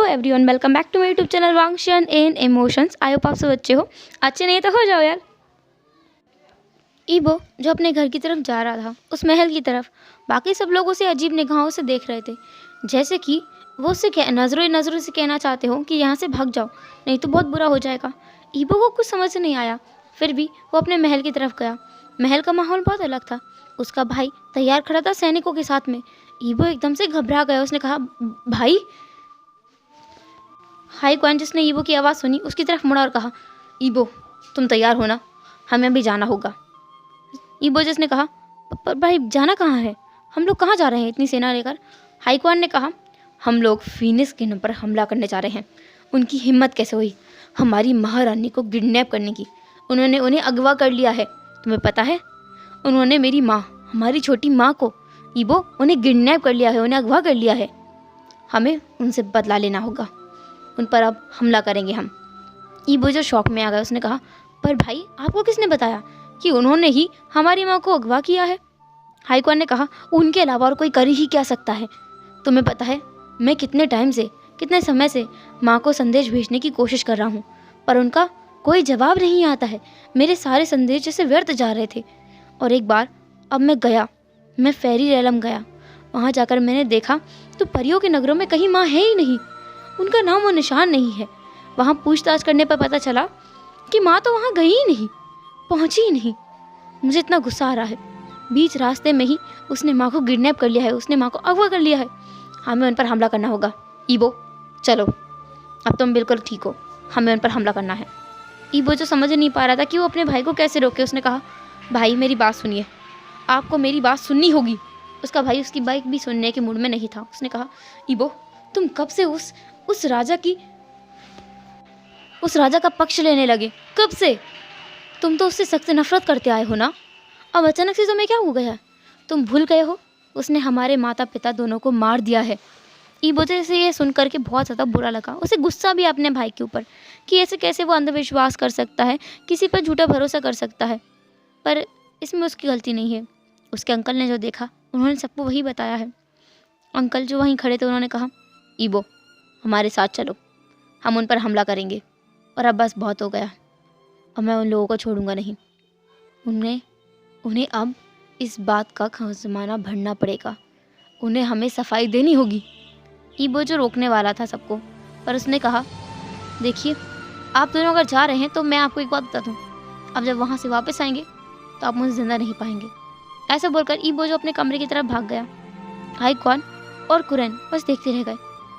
Everyone, welcome back to my YouTube channel वांगशन in emotions. I hope आप सब अच्छे हो। अच्छे नहीं तो हो जाओ यार। ईबो जो अपने घर की तरफ जा रहा था, उस महल की तरफ, बाकी सब लोग उसे अजीब निगाहों से देख रहे थे, जैसे कि वो उससे नज़रों नज़रों से कहना चाहते हो कि यहाँ से भाग जाओ, नहीं तो बहुत बुरा हो जाएगा। ईबो को कुछ समझ नहीं आया, फिर भी वो अपने महल की तरफ गया। महल का माहौल बहुत अलग था। उसका भाई तैयार खड़ा था सैनिकों के साथ में। ईबो एकदम से घबरा गया। उसने कहा, भाई। हाई क्वान जिसने ईबो की आवाज़ सुनी उसकी तरफ मुड़ा और कहा, ईबो तुम तैयार हो ना, हमें भी जाना होगा। ईबो जिसने कहा, पर भाई जाना कहाँ है, हम लोग कहाँ जा रहे हैं इतनी सेना लेकर। हाई क्वान ने कहा, हम लोग फीनिक्स किंगडम पर हमला करने जा रहे हैं। उनकी हिम्मत कैसे हुई हमारी महारानी को किडनैप करने की। उन्होंने उन्हें अगवा कर लिया है, तुम्हें पता है। उन्होंने मेरी माँ, हमारी छोटी माँ को, ईबो उन्हें किडनैप कर लिया है, उन्हें अगवा कर लिया है। हमें उनसे बदला लेना होगा, उन पर अब हमला करेंगे हम। ईबो जो शौक में आ गया, उसने कहा, पर भाई आपको किसने बताया कि उन्होंने ही हमारी माँ को अगवा किया है। हाई क्वान ने कहा, उनके अलावा और कोई कर ही क्या सकता है। तुम्हें पता है मैं कितने समय से माँ को संदेश भेजने की कोशिश कर रहा हूँ, पर उनका कोई जवाब नहीं आता है। मेरे सारे संदेश जैसे व्यर्थ जा रहे थे। और एक बार अब मैं फेरी रेलम गया। वहाँ जाकर मैंने देखा तो परियों के नगरों में कहीं माँ है ही नहीं, उनका नाम और निशान नहीं है। वहाँ पूछताछ करने पर पता चला कि माँ तो वहाँ गई ही नहीं, पहुँची ही नहीं। मुझे इतना गुस्सा आ रहा है। बीच रास्ते में ही उसने माँ को किडनैप कर लिया है, उसने माँ को अगवा कर लिया है। हमें उन पर हमला करना होगा। ईबो चलो, अब तुम बिल्कुल ठीक हो, हमें उन पर हमला करना है। ईबो जो समझ नहीं पा रहा था कि वो अपने भाई को कैसे रोके, उसने कहा, भाई मेरी बात सुनिए, आपको मेरी बात सुननी होगी। उसका भाई उसकी बात भी सुनने के मूड में नहीं था। उसने कहा, ईबो तुम कब से उस राजा का पक्ष लेने लगे, कब से? तुम तो उससे सख्त नफरत करते आए हो ना, अब अचानक से तुम्हें क्या हो गया? तुम भूल गए हो उसने हमारे माता पिता दोनों को मार दिया है। ईबो से ये सुन करके बहुत ज़्यादा बुरा लगा। उसे गुस्सा भी अपने भाई के ऊपर कि ऐसे कैसे वो अंधविश्वास कर सकता है, किसी पर झूठा भरोसा कर सकता है। पर इसमें उसकी गलती नहीं है। उसके अंकल ने जो देखा उन्होंने सबको वही बताया है। अंकल जो वहीं खड़े थे उन्होंने कहा, ईबो हमारे साथ चलो, हम उन पर हमला करेंगे। और अब बस बहुत हो गया, अब मैं उन लोगों को छोड़ूंगा नहीं। उन्हें अब इस बात का खज़माना भरना पड़ेगा, उन्हें हमें सफाई देनी होगी। ईबो जो रोकने वाला था सबको, पर उसने कहा, देखिए आप दोनों अगर जा रहे हैं तो मैं आपको एक बात बता दूं, अब जब वहाँ से वापस आएंगे तो आप मुझे जिंदा नहीं पाएंगे। ऐसा बोलकर ईबो जो अपने कमरे की तरफ भाग गया। हाई क्वान और कुरैन बस देखते रह गए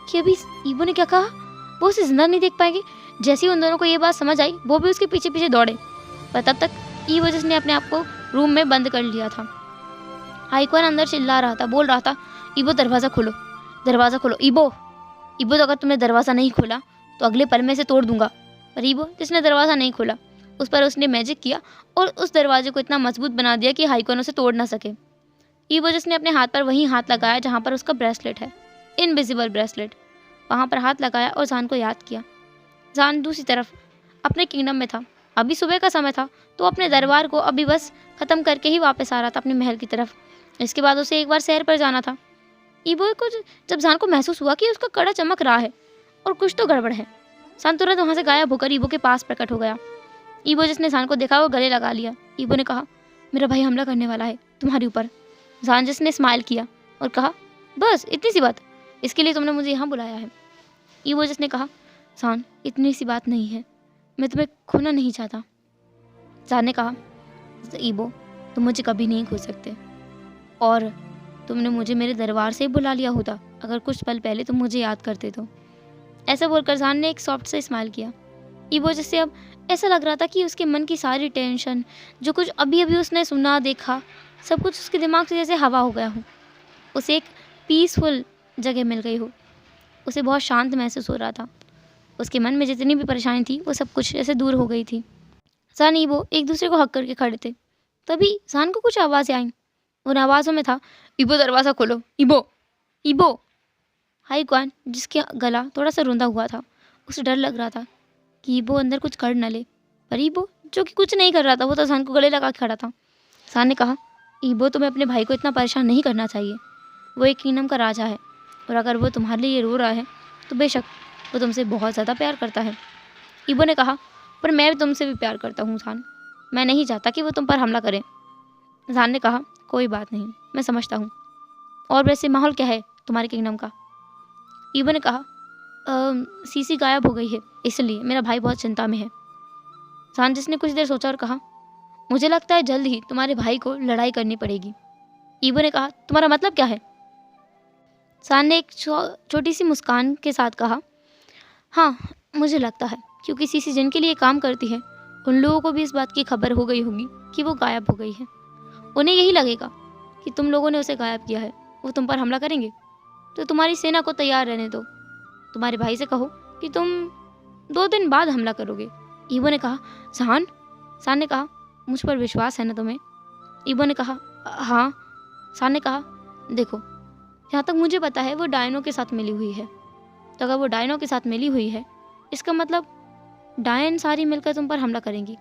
कि अभी ईबो ने क्या कहा, वो उसे जिंदा नहीं देख पाएंगे। जैसे ही उन दोनों को ये बात समझ आई, वो भी उसके पीछे पीछे दौड़े, पर तब तक ईबो जिसने अपने आप को रूम में बंद कर लिया था। हाई क्वान अंदर चिल्ला रहा था, बोल रहा था, ईबो दरवाज़ा खोलो, दरवाज़ा खोलो। ईबो तो अगर तुमने दरवाज़ा नहीं खोला तो अगले पल में इसे तोड़ दूंगा। पर ईबो जिसने दरवाज़ा नहीं खोला, उस पर उसने मैजिक किया और उस दरवाजे को इतना मजबूत बना दिया कि हाई क्वान उसे तोड़ ना सके। ईबो जिसने अपने हाथ पर वहीं हाथ लगाया जहाँ पर उसका ब्रेसलेट है, इनविजिबल ब्रेसलेट, वहाँ पर हाथ लगाया और जान को याद किया। जान दूसरी तरफ अपने किंगडम में था। अभी सुबह का समय था तो अपने दरबार को अभी बस ख़त्म करके ही वापस आ रहा था अपने महल की तरफ। इसके बाद उसे एक बार सैर पर जाना था। ईबो को जब जान को महसूस हुआ कि उसका कड़ा चमक रहा है और कुछ तो गड़बड़ है, जान तुरंत वहाँ से गायब होकर ईबो के पास प्रकट हो गया। ईबो जिसने जान को देखा वो गले लगा लिया। ईबो ने कहा, मेरा भाई हमला करने वाला है तुम्हारे ऊपर। जान जिसने स्माइल किया और कहा, बस इतनी सी बात, इसके लिए तुमने मुझे यहाँ बुलाया है। ईबो जिसने कहा, जान इतनी सी बात नहीं है, मैं तुम्हें खोना नहीं चाहता। जान ने कहा, ईबो तुम मुझे कभी नहीं खो सकते, और तुमने मुझे मेरे दरबार से ही बुला लिया होता अगर कुछ पल पहले तुम मुझे याद करते तो। ऐसा बोलकर जान ने एक सॉफ्ट से स्माइल किया। ईबो जिससे अब ऐसा लग रहा था कि उसके मन की सारी टेंशन, जो कुछ अभी अभी उसने सुना देखा, सब कुछ उसके दिमाग से जैसे हवा हो गया हो। उसे एक पीसफुल जगह मिल गई हो, उसे बहुत शांत महसूस हो रहा था। उसके मन में जितनी भी परेशानी थी वो सब कुछ ऐसे दूर हो गई थी। जान ईबो एक दूसरे को हक करके खड़े थे। तभी जान को कुछ आवाज़ें आईं। उन आवाज़ों में था, ईबो दरवाज़ा खोलो, ईबो ईबो। हाई क्वान जिसके गला थोड़ा सा रुंधा हुआ था, उसे डर लग रहा था कि ईबो अंदर कुछ कर न ले। पर ईबो जो कि कुछ नहीं कर रहा था, वो तो जान को गले लगा के खड़ा था। जान ने कहा, ईबो तुम्हें अपने भाई को इतना परेशान नहीं करना चाहिए, वो एक किंगडम का राजा है, और अगर वो तुम्हारे लिए रो रहा है तो बेशक वो तुमसे बहुत ज़्यादा प्यार करता है। ईबो ने कहा, पर मैं भी तुमसे भी प्यार करता हूँ ज़ान। मैं नहीं चाहता कि वो तुम पर हमला करे। ज़ान ने कहा, कोई बात नहीं, मैं समझता हूँ। और वैसे माहौल क्या है तुम्हारे किंगडम का? ईबो ने कहा, सीसी गायब हो गई है, इसलिए मेरा भाई बहुत चिंता में है। ज़ान जिसने कुछ देर सोचा और कहा, मुझे लगता है जल्द ही तुम्हारे भाई को लड़ाई करनी पड़ेगी। ईबो ने कहा, तुम्हारा मतलब क्या है? ज़ान ने एक छोटी सी मुस्कान के साथ कहा, हाँ मुझे लगता है, क्योंकि सीसी जिनके लिए काम करती है उन लोगों को भी इस बात की खबर हो गई होगी कि वो गायब हो गई है। उन्हें यही लगेगा कि तुम लोगों ने उसे गायब किया है, वो तुम पर हमला करेंगे। तो तुम्हारी सेना को तैयार रहने दो। तुम्हारे भाई से कहो कि तुम 2 दिन बाद हमला करोगे। ईबो ने कहा, ज़ान। ज़ान ने कहा, मुझ पर विश्वास है ना तुम्हें? ईबो ने कहा, हाँ। ज़ान ने कहा, देखो जहाँ तक मुझे पता है वो डायनो के साथ मिली हुई है। तो अगर वो डायनो के साथ मिली हुई है, इसका मतलब डायन सारी मिलकर तुम पर हमला करेंगी।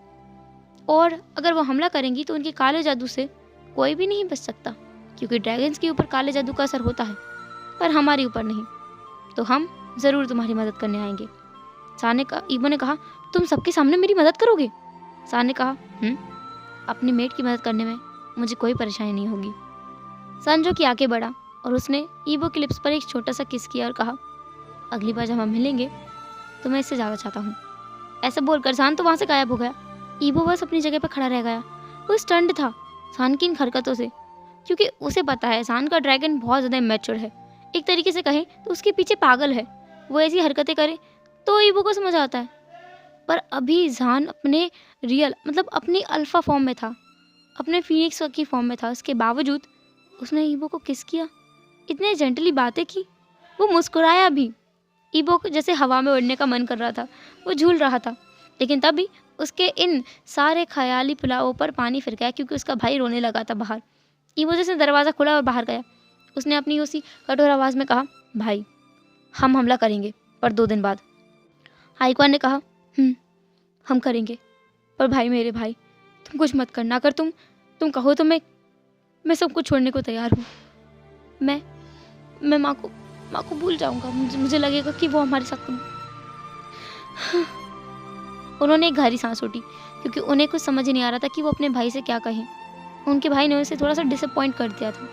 और अगर वो हमला करेंगी तो उनके काले जादू से कोई भी नहीं बच सकता, क्योंकि ड्रैगन्स के ऊपर काले जादू का असर होता है, पर हमारे ऊपर नहीं। तो हम ज़रूर तुम्हारी मदद करने आएंगे। ईबो ने कहा, तुम सबके सामने मेरी मदद करोगे? ज़ान ने कहा, अपनी मेट की मदद करने में मुझे कोई परेशानी नहीं होगी। संजो की आंखें बढ़ा और उसने ईबो के लिप्स पर एक छोटा सा किस किया और कहा, अगली बार जब हम मिलेंगे तो मैं इससे ज़्यादा चाहता हूँ। ऐसा बोलकर ज़ान तो वहाँ से गायब हो गया। ईबो बस अपनी जगह पर खड़ा रह गया। वो स्टंड था ज़ान की इन हरकतों से, क्योंकि उसे पता है ज़ान का ड्रैगन बहुत ज़्यादा मैच्योर है। एक तरीके से कहें तो उसके पीछे पागल है। वो ऐसी हरकतें करे तो ईबो को समझ आता है। पर अभी ज़ान अपने रियल मतलब अपनी अल्फ़ा फॉर्म में था, अपने फीनिक्स की फॉर्म में था। उसके बावजूद उसने ईबो को किस किया, इतने जेंटली बातें की, वो मुस्कुराया भी। ईबो को जैसे हवा में उड़ने का मन कर रहा था, वो झूल रहा था। लेकिन तभी उसके इन सारे ख्याली पुलावों पर पानी फिर गया, क्योंकि उसका भाई रोने लगा था बाहर। ईबो जैसे दरवाज़ा खुला और बाहर गया। उसने अपनी उसी कठोर आवाज़ में कहा, भाई हम हमला करेंगे, पर 2 दिन बाद। हाइक्वान ने कहा, हम करेंगे, पर भाई मेरे भाई तुम कुछ मत करना। अगर तुम कहो तो मैं सब कुछ छोड़ने को तैयार हूँ। मैं माँ को भूल जाऊँगा। मुझे लगेगा कि वो हमारे साथ उन्होंने एक गहरी सांस उठी, क्योंकि उन्हें कुछ समझ नहीं आ रहा था कि वो अपने भाई से क्या कहें। उनके भाई ने उसे थोड़ा सा डिसअपॉइंट कर दिया था,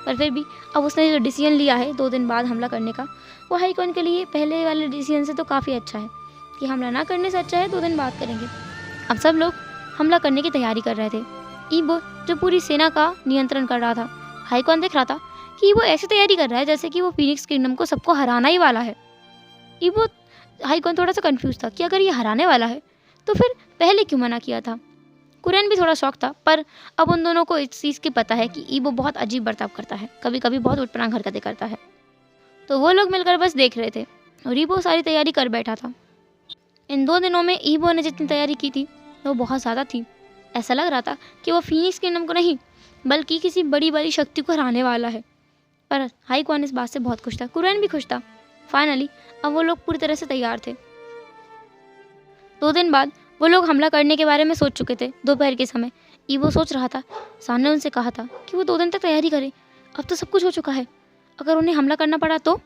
पर फिर भी अब उसने जो डिसीजन लिया है 2 दिन बाद हमला करने का, वो हाइक्वान के लिए पहले वाले डिसीजन से तो काफ़ी अच्छा है। कि हमला ना करने से अच्छा है 2 दिन बाद करेंगे। अब सब लोग हमला करने की तैयारी कर रहे थे। ईबो जो पूरी सेना का नियंत्रण कर रहा था, हाइक्वान देख रहा था कि वो ऐसी तैयारी कर रहा है जैसे कि वो फीनिक्स किंगडम को सबको हराना ही वाला है। ईबो हाइक्वान थोड़ा सा कंफ्यूज था कि अगर ये हराने वाला है तो फिर पहले क्यों मना किया था। कुरैन भी थोड़ा शौक था, पर अब उन दोनों को इस चीज़ की पता है कि ईबो बहुत अजीब बर्ताव करता है, कभी कभी बहुत उटपटांग हरकतें करता है। तो वो लोग मिलकर बस देख रहे थे और ईबो सारी तैयारी कर बैठा था। इन 2 दिनों में ईबो ने जितनी तैयारी की थी वो बहुत ज़्यादा थी। ऐसा लग रहा था कि वो फीनिक्स किंगडम को नहीं बल्कि किसी बड़ी शक्ति को हराने वाला है। पर हाइक्वान इस बात से बहुत खुश था, कुरैन भी खुश था। फाइनली अब वो लोग पूरी तरह से तैयार थे। 2 दिन बाद वो लोग हमला करने के बारे में सोच चुके थे। दोपहर के समय ईबो सोच रहा था, सान ने उनसे कहा था कि वो 2 दिन तक तैयारी करें। अब तो सब कुछ हो चुका है, अगर उन्हें हमला करना पड़ा तो।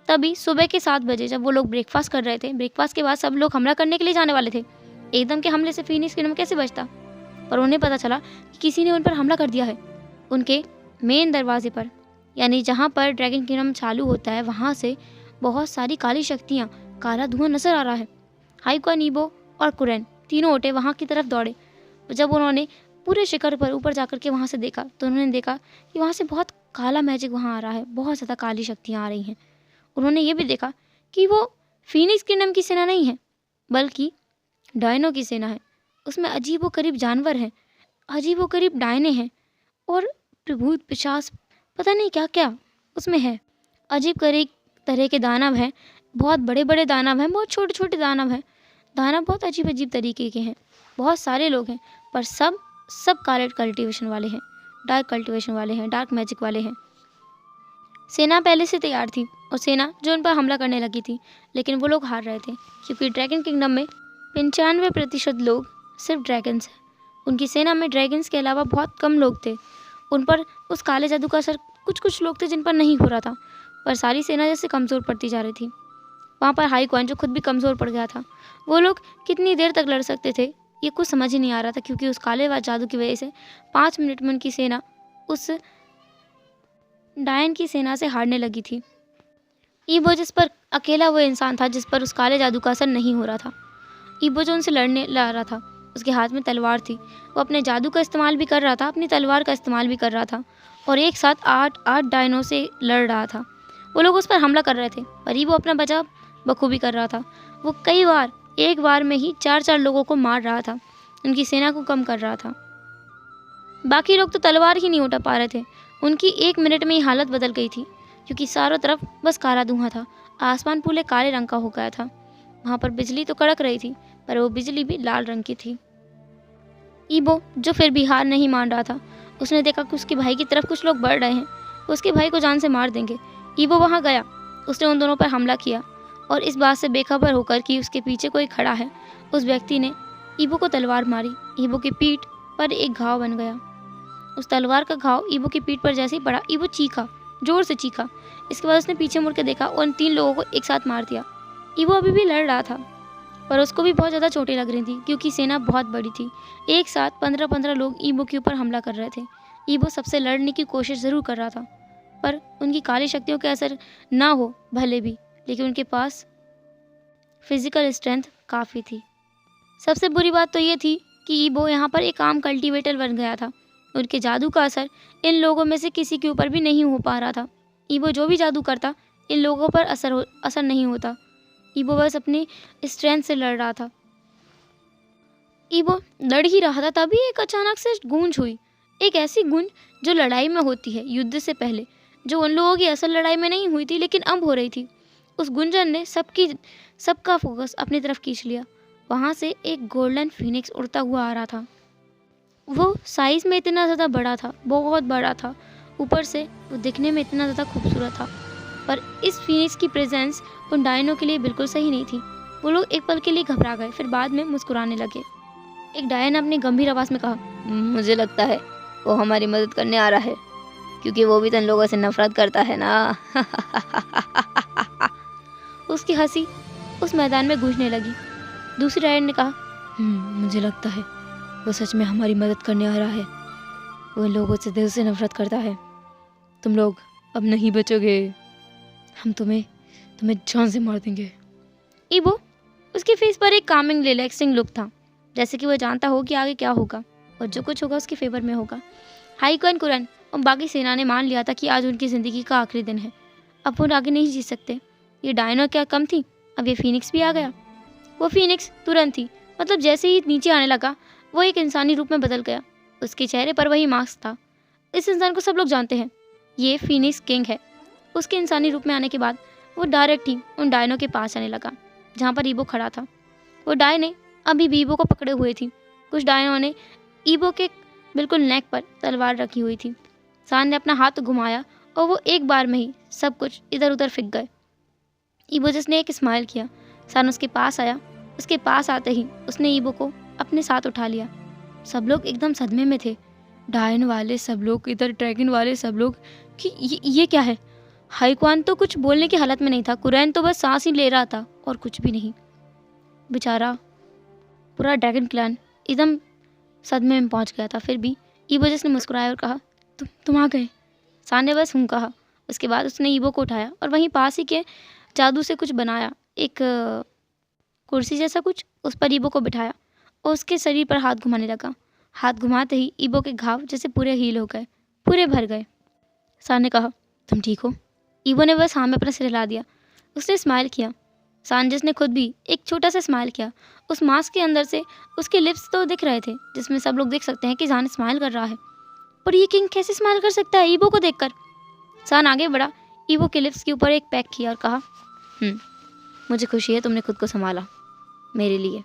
तभी सुबह के 7 बजे जब वो लोग ब्रेकफास्ट कर रहे थे, ब्रेकफास्ट के बाद सब लोग हमला करने के लिए जाने वाले थे। एकदम के हमले से फीनिक्स किंगडम कैसे बचता, पर उन्हें पता चला कि किसी ने उन पर हमला कर दिया है। उनके मेन दरवाजे पर, यानी जहाँ पर ड्रैगन किंगडम चालू होता है, वहाँ से बहुत सारी काली शक्तियाँ, काला धुआं नजर आ रहा है। हाइक्वान, ईबो और कुरैन तीनों ओटे वहाँ की तरफ दौड़े। जब उन्होंने पूरे शिखर पर ऊपर जाकर के वहाँ से देखा तो उन्होंने देखा कि वहाँ से बहुत काला मैजिक वहाँ आ रहा है, बहुत ज़्यादा काली शक्तियाँ आ रही हैं। उन्होंने ये भी देखा कि वो फीनिक्स किंगडम की सेना नहीं है, बल्कि डायनो की सेना है। उसमें अजीबोगरीब जानवर हैं, अजीबोगरीब डायने हैं और भूत पिशाच, पता नहीं क्या क्या उसमें है। अजीब गरीब तरह के दानव हैं, बहुत बड़े बड़े दानव हैं, बहुत छोटे छोटे दानव हैं। दानव बहुत अजीब अजीब तरीके के हैं। बहुत सारे लोग हैं, पर सब काले कल्टीवेशन वाले हैं, डार्क कल्टीवेशन वाले हैं, डार्क मैजिक वाले हैं। सेना पहले से तैयार थी और सेना जो उन पर हमला करने लगी थी, लेकिन वो लोग हार रहे थे, क्योंकि ड्रैगन किंगडम में 95% लोग सिर्फ ड्रैगन्स हैं। उनकी सेना में ड्रैगन्स के अलावा बहुत कम लोग थे। उन पर उस काले जादू का असर कुछ लोग थे जिन पर नहीं हो रहा था, पर सारी सेना जैसे कमज़ोर पड़ती जा रही थी। वहाँ पर हाई क्वान जो खुद भी कमज़ोर पड़ गया था। वो लोग कितनी देर तक लड़ सकते थे ये कुछ समझ ही नहीं आ रहा था, क्योंकि उस काले व जादू की वजह से 5 मिनट में उनकी सेना उस डायन की सेना से हारने लगी थी। ईबो जिस पर अकेला वो इंसान था जिस पर उस काले जादू का असर नहीं हो रहा था। ईबो जो उनसे लड़ने ला रहा था, उसके हाथ में तलवार थी। वो अपने जादू का इस्तेमाल भी कर रहा था, अपनी तलवार का इस्तेमाल भी कर रहा था और एक साथ 8 डायनों से लड़ रहा था। वो लोग उस पर हमला कर रहे थे पर ईबो अपना बचाव बखूबी कर रहा था। वो कई बार एक बार में ही 4 लोगों को मार रहा था, उनकी सेना को कम कर रहा था। बाकी लोग तो तलवार ही नहीं उठा पा रहे थे। उनकी 1 मिनट में ही हालत बदल गई थी, क्योंकि चारों तरफ बस काला धुआं था। आसमान पूरे काले रंग का हो गया था। वहाँ पर बिजली तो कड़क रही थी, पर वो बिजली भी लाल रंग की थी। ईबो जो फिर भी हार नहीं मान रहा था, उसने देखा कि उसके भाई की तरफ कुछ लोग बढ़ रहे हैं, उसके भाई को जान से मार देंगे। ईबो वहाँ गया, उसने उन दोनों पर हमला किया और इस बात से बेखबर होकर कि उसके पीछे कोई खड़ा है, उस व्यक्ति ने ईबो को तलवार मारी। ईबो की पीठ पर एक घाव बन गया। उस तलवार का घाव ईबो की पीठ पर जैसे ही पड़ा, ईबो चीखा, जोर से चीखा। इसके बाद उसने पीछे मुड़ के देखा और उन 3 लोगों को एक साथ मार दिया। ईबो अभी भी लड़ रहा था, पर उसको भी बहुत ज़्यादा चोटें लग रही थी, क्योंकि सेना बहुत बड़ी थी। एक साथ 15-15 लोग ईबो के ऊपर हमला कर रहे थे। ईबो सबसे लड़ने की कोशिश ज़रूर कर रहा था, पर उनकी काली शक्तियों के असर ना हो भले भी, लेकिन उनके पास फिजिकल स्ट्रेंथ काफ़ी थी। सबसे बुरी बात तो ये थी कि ईबो यहाँ पर एक आम कल्टीवेटर बन गया था। उनके जादू का असर इन लोगों में से किसी के ऊपर भी नहीं हो पा रहा था। ईबो जो भी जादू करता, इन लोगों पर असर नहीं होता। ईबो बस अपनी स्ट्रेंथ से लड़ रहा था। ईबो लड़ ही रहा था, तभी एक अचानक से गूंज हुई। एक ऐसी गूंज जो लड़ाई में होती है युद्ध से पहले, जो उन लोगों की असल लड़ाई में नहीं हुई थी लेकिन अब हो रही थी। उस गुंजन ने सबका फोकस अपनी तरफ खींच लिया। वहाँ से एक गोल्डन फिनिक्स उड़ता हुआ आ रहा था। वो साइज में इतना ज़्यादा बड़ा था, बहुत बड़ा था। ऊपर से वो दिखने में इतना ज़्यादा खूबसूरत था, पर इस फिनिक्स की प्रेजेंस उन डायनों के लिए बिल्कुल सही नहीं थी। वो लोग एक पल के लिए घबरा गए, फिर बाद में मुस्कुराने लगे। एक डायन ने अपनी गंभीर आवाज़ में कहा, मुझे लगता है वो हमारी मदद करने आ रहा है, क्योंकि वो भी तो इन लोगों से नफरत करता है ना। उसकी हंसी उस मैदान में गूंजने लगी। दूसरी डायन ने कहा, मुझे लगता है वो सच में हमारी मदद करने आ रहा है। वो इन लोगों से दिल से नफरत करता है। तुम लोग अब नहीं बचोगे, हम तुम्हें जान से मार देंगे। ईबो, उसके फेस पर एक कामिंग रिलैक्सिंग लुक था, जैसे कि वो जानता हो कि आगे क्या होगा और जो कुछ होगा उसके फेवर में होगा। हाईकन कुरन और बाकी सेना ने मान लिया था कि आज उनकी ज़िंदगी का आखिरी दिन है। अब वो आगे नहीं जी सकते। ये डायनो क्या कम थी, अब ये फीनिक्स भी आ गया। वो फीनिक्स तुरंत ही, मतलब जैसे ही नीचे आने लगा, वो एक इंसानी रूप में बदल गया। उसके चेहरे पर वही मास्क था। इस इंसान को सब लोग जानते हैं, ये फीनिक्स किंग है। उसके इंसानी रूप में आने के बाद वो डायरेक्ट ही उन डायनों के पास आने लगा जहाँ पर ईबो खड़ा था। वो डायने अभी भी ईबो को पकड़े हुए थी। कुछ डायनों ने ईबो के बिल्कुल नेक पर तलवार रखी हुई थी। सान ने अपना हाथ घुमाया और वो एक बार में ही सब कुछ इधर उधर फिक गए। ईबो जिसने एक स्माइल किया, सान उसके पास आया। उसके पास आते ही उसने ईबो को अपने साथ उठा लिया। सब लोग एकदम सदमे में थे, डायन वाले सब लोग, इधर ड्रैगन वाले सब लोग, कि ये क्या है। हाईक्वान तो कुछ बोलने की हालत में नहीं था, कुरैन तो बस सांस ही ले रहा था और कुछ भी नहीं। बेचारा पूरा ड्रैगन क्लैन एकदम सदमे में पहुंच गया था। फिर भी ईबो जिसने मुस्कुराया और कहा, तुम आ गए। सान ने बस कहा। उसके बाद उसने ईबो को उठाया और वहीं पास ही के जादू से कुछ बनाया, एक कुर्सी जैसा कुछ, उस पर ईबो को बिठाया और उसके शरीर पर हाथ घुमाने लगा। हाथ घुमाते ही ईबो के घाव जैसे पूरे हील हो गए, पूरे भर गए। सान ने कहा, तुम ठीक हो? ईबो ने बस हाँ में अपना सिर हिला दिया। उसने स्माइल किया। सान जिसने खुद भी एक छोटा सा स्माइल किया। उस मास्क के अंदर से उसके लिप्स तो दिख रहे थे, जिसमें सब लोग देख सकते हैं कि सान स्माइल कर रहा है। पर ये किंग कैसे स्माइल कर सकता है ईबो को देखकर? सान आगे बढ़ा, ईबो के लिप्स के ऊपर एक पैक किया और कहा, मुझे खुशी है तुमने खुद को संभाला मेरे लिए।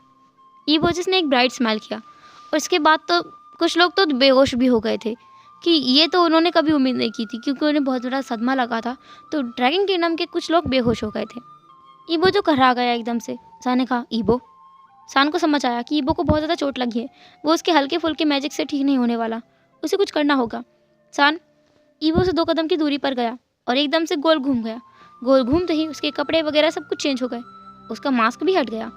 ईबो जिसने एक ब्राइट स्माइल किया। और इसके बाद तो कुछ लोग तो बेहोश भी हो गए थे, कि ये तो उन्होंने कभी उम्मीद नहीं की थी, क्योंकि उन्हें बहुत बड़ा सदमा लगा था। तो ड्रैगन किंगडम के कुछ लोग बेहोश हो गए थे। ईबो जो घबरा गया एकदम से। सान ने कहा, ईबो। सान को समझ आया कि ईबो को बहुत ज़्यादा चोट लगी है, वो उसके हल्के फुल्के मैजिक से ठीक नहीं होने वाला, उसे कुछ करना होगा। सान ईबो से 2 कदम की दूरी पर गया और एकदम से गोल घूम गया। गोल घूमते ही उसके कपड़े वगैरह सब कुछ चेंज हो गए, उसका मास्क भी हट गया।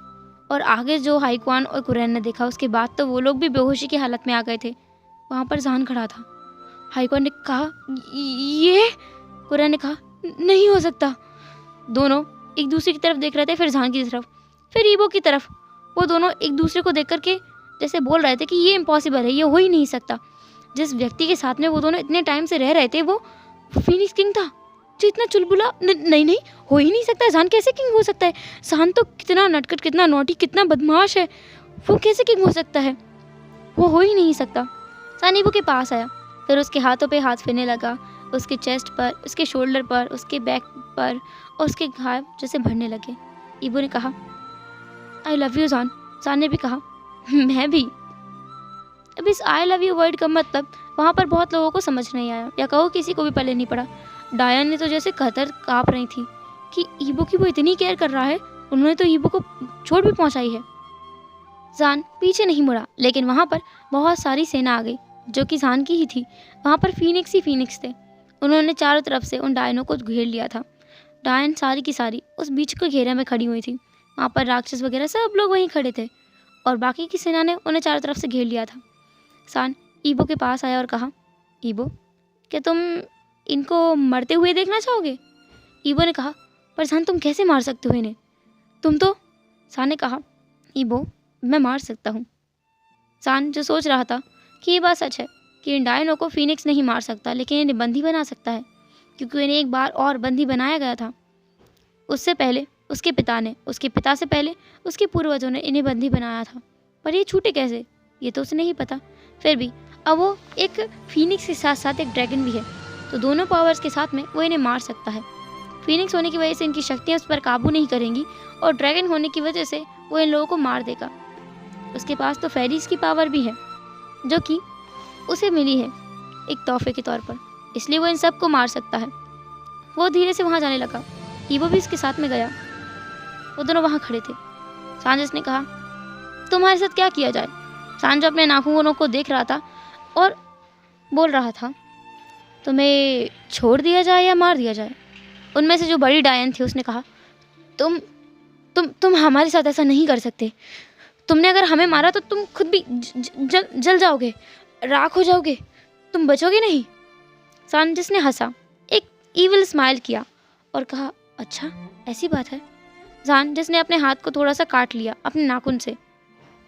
और आगे जो हाईक्वान और कुरैन ने देखा, उसके बाद तो वो लोग भी बेहोशी की हालत में आ गए थे। वहाँ पर जान खड़ा था। हाईक्वान ने कहा, ये? कुरैन ने कहा, नहीं हो सकता। दोनों एक दूसरे की तरफ देख रहे थे, फिर जान की तरफ, फिर ईबो की तरफ। वो दोनों एक दूसरे को देख करके जैसे बोल रहे थे कि ये इम्पॉसिबल है, ये हो ही नहीं सकता। जिस व्यक्ति के साथ में वो दोनों इतने टाइम से रह रहे थे, वो फीनिक्स किंग था, जो इतना चुलबुला। नहीं नहीं, हो ही नहीं सकता। जान कैसे किंग हो सकता है? जान तो कितना नटखट, कितना नॉटी, कितना बदमाश है, वो कैसे किंग हो सकता है? वो हो ही नहीं सकता। जान ईबो के पास आया, फिर उसके हाथों पे हाथ फेरने लगा, उसके चेस्ट पर, उसके शोल्डर पर, उसके बैक पर, और उसके घाव जैसे भरने लगे। ईबो ने कहा, आई लव यू जान। जान ने भी कहा, मैं भी। अब इस आई लव यू वर्ड का मतलब वहाँ पर बहुत लोगों को समझ नहीं आया, या कहो किसी को भी पहले नहीं पड़ा। डायन ने तो जैसे कतर काँप रही थी कि ईबो की वो इतनी केयर कर रहा है, उन्होंने तो ईबो को चोट भी पहुंचाई है। जान पीछे नहीं मुड़ा, लेकिन वहाँ पर बहुत सारी सेना आ गई जो कि जान की ही थी। वहाँ पर फीनिक्स ही फीनिक्स थे। उन्होंने चारों तरफ से उन डायनों को घेर लिया था। डायन सारी की सारी उस बीच के घेरे में खड़ी हुई थी। वहाँ पर राक्षस वगैरह सब लोग वहीं खड़े थे, और बाकी की सेना ने उन्हें चारों तरफ से घेर लिया था। जान ईबो के पास आया और कहा, ईबो, क्या तुम इनको मरते हुए देखना चाहोगे? ईबो ने कहा, पर जान तुम कैसे मार सकते हो इन्हें? तुम तो। जान ने कहा, ईबो, मैं मार सकता हूँ। जान जो सोच रहा था कि ये बात सच है कि इन डायनों को फीनिक्स नहीं मार सकता, लेकिन इन्हें बंदी बना सकता है, क्योंकि इन्हें एक बार और बंदी बनाया गया था। उससे पहले उसके पिता ने, उसके पिता से पहले उसके पूर्वजों ने इन्हें बंदी बनाया था। पर ये छूटे कैसे, ये तो उसे नहीं पता। फिर भी अब वो एक फीनिक्स के साथ साथ एक ड्रैगन भी है, तो दोनों पावर्स के साथ में वो इन्हें मार सकता है। फीनिक्स होने की वजह से इनकी शक्तियाँ उस पर काबू नहीं करेंगी, और ड्रैगन होने की वजह से वो इन लोगों को मार देगा। उसके पास तो फेरीज की पावर भी है, जो कि उसे मिली है एक तोहफे के तौर पर, इसलिए वो इन सब को मार सकता है। वो धीरे से वहाँ जाने लगा। ईबो भी इसके साथ में गया। वो दोनों वहाँ खड़े थे। सांजस ने कहा, तुम्हारे साथ क्या किया जाए? सांज अपने नाखूनों को देख रहा था और बोल रहा था, तुम्हें छोड़ दिया जाए या मार दिया जाए? उनमें से जो बड़ी डायन थी उसने कहा, तुम हमारे साथ ऐसा नहीं कर सकते। तुमने अगर हमें मारा तो तुम खुद भी जल जाओगे, राख हो जाओगे, तुम बचोगे नहीं। सांजस ने हंसा, एक ईविल स्माइल किया और कहा, अच्छा ऐसी बात है। जान जिसने अपने हाथ को थोड़ा सा काट लिया अपने नाखून से,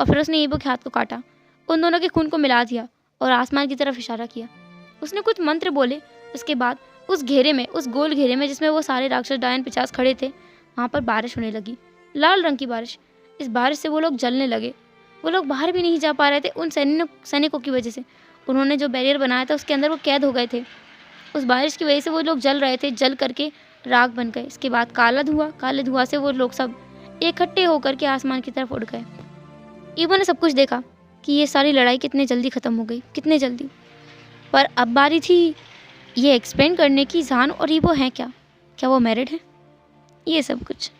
और फिर उसने ईबो के हाथ को काटा, उन दोनों के खून को मिला दिया और आसमान की तरफ इशारा किया। उसने कुछ मंत्र बोले। उसके बाद उस घेरे में, उस गोल घेरे में जिसमें वो सारे राक्षस डायन 50 खड़े थे, वहाँ पर बारिश होने लगी, लाल रंग की बारिश। इस बारिश से वो लोग जलने लगे। वो लोग बाहर भी नहीं जा पा रहे थे उन सैनिकों की वजह से। उन्होंने जो बैरियर बनाया था उसके अंदर वो कैद हो गए थे। उस बारिश की वजह से वो लोग जल रहे थे, जल करके राख बन गए। इसके बाद काले धुआं से वो लोग सब इकट्ठे होकर के आसमान की तरफ उड़ गए। ईबो ने सब कुछ देखा कि ये सारी लड़ाई कितने जल्दी ख़त्म हो गई, कितने जल्दी। पर अब बारी थी ये एक्सप्लेन करने की, जान और ईबो हैं क्या वो मैरिड हैं, ये सब कुछ।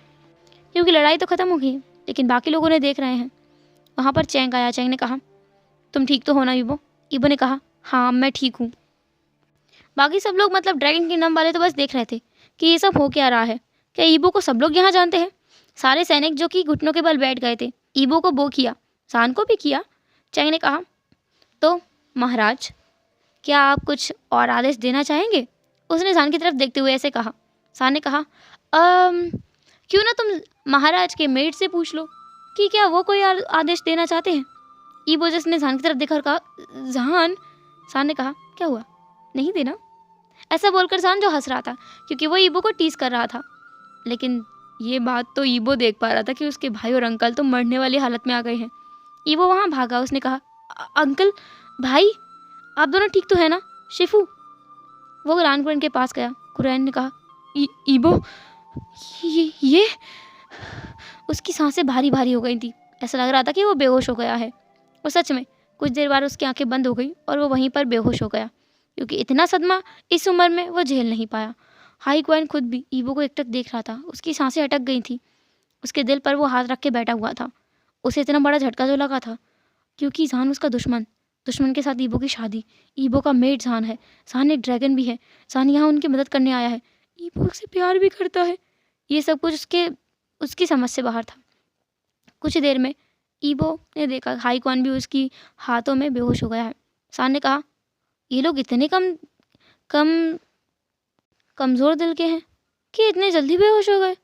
क्योंकि लड़ाई तो ख़त्म हो गई है, लेकिन बाकी लोगों ने देख रहे हैं। वहाँ पर चैंग आया। चैंग ने कहा, तुम ठीक तो हो ना ईबो? ईबो ने कहा, हाँ मैं ठीक हूँ। बाकी सब लोग, मतलब ड्रैगन किंगडम वाले, तो बस देख रहे थे कि ये सब हो क्या रहा है। क्या ईबो को सब लोग यहाँ जानते हैं? सारे सैनिक जो कि घुटनों के बल बैठ गए थे, ईबो को बो किया, सान को भी किया। चैंग ने कहा, तो महाराज, क्या आप कुछ और आदेश देना चाहेंगे? उसने सान की तरफ देखते हुए ऐसे कहा। सान ने कहा, क्यों ना तुम महाराज के मेड से पूछ लो कि क्या वो कोई आदेश देना चाहते हैं। ईबो जिसने सान की तरफ देखकर कहा, जान। सान ने कहा, क्या हुआ, नहीं देना? ऐसा बोलकर सान जो हंस रहा था, क्योंकि वो ईबो को टीज कर रहा था। लेकिन ये बात तो ईबो देख पा रहा था कि उसके भाई और अंकल तो मरने वाली हालत में आ गए हैं। ईबो वहाँ भागा। उसने कहा, अंकल, भाई, आप दोनों ठीक तो है ना? शिफू। वो रानकुरैन के पास गया। कुरैन ने कहा, ईबो, ये उसकी सांसें भारी भारी हो गई थी। ऐसा लग रहा था कि वो बेहोश हो गया है। और सच में कुछ देर बाद उसकी आंखें बंद हो गई और वो वहीं पर बेहोश हो गया, क्योंकि इतना सदमा इस उम्र में वो झेल नहीं पाया। हाईक्वाइन खुद भी ईबो को एकटक देख रहा था। उसकी सांसें अटक गई थी। उसके दिल पर वो हाथ रख के बैठा हुआ था। उसे इतना बड़ा झटका जो लगा था, क्योंकि जान उसका दुश्मन के साथ ईबो की शादी। ईबो का मेड जान है। जान एक ड्रैगन भी है। जान यहाँ उनकी मदद करने आया है। ईबो उससे प्यार भी करता है। ये सब कुछ उसकी समझ से बाहर था। कुछ ही देर में ईबो ने देखा हाई क्वान भी उसकी हाथों में बेहोश हो गया है। सान ने कहा, ये लोग इतने कम कमज़ोर दिल के हैं कि इतने जल्दी बेहोश हो गए।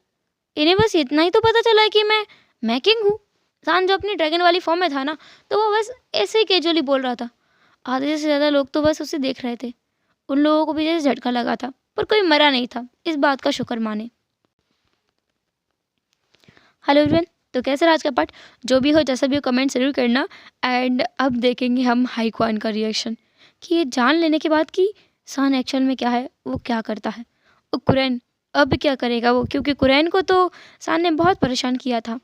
इन्हें बस इतना ही तो पता चला है कि मैं किंग हूँ। सान जो अपनी ड्रैगन वाली फॉर्म में था ना, तो वो बस ऐसे ही कैजुअली बोल रहा था। आधे से ज़्यादा लोग तो बस उसे देख रहे थे। उन लोगों को भी जैसे झटका लगा था, पर कोई मरा नहीं था। इस बात का शुक्र माने। हेलो एवरीवन, तो कैसा रहा आज का पार्ट? जो भी हो जैसा भी हो कमेंट ज़रूर करना। एंड अब देखेंगे हम हाई क्वान का रिएक्शन कि ये जान लेने के बाद कि सान एक्चुअल में क्या है, वो क्या करता है। और कुरैन अब क्या करेगा वो, क्योंकि कुरैन को तो सान ने बहुत परेशान किया था।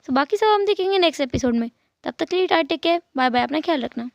तो बाकी सब हम देखेंगे नेक्स्ट एपिसोड में। तब तक के लिए tata, take care, bye bye, अपना ख्याल रखना।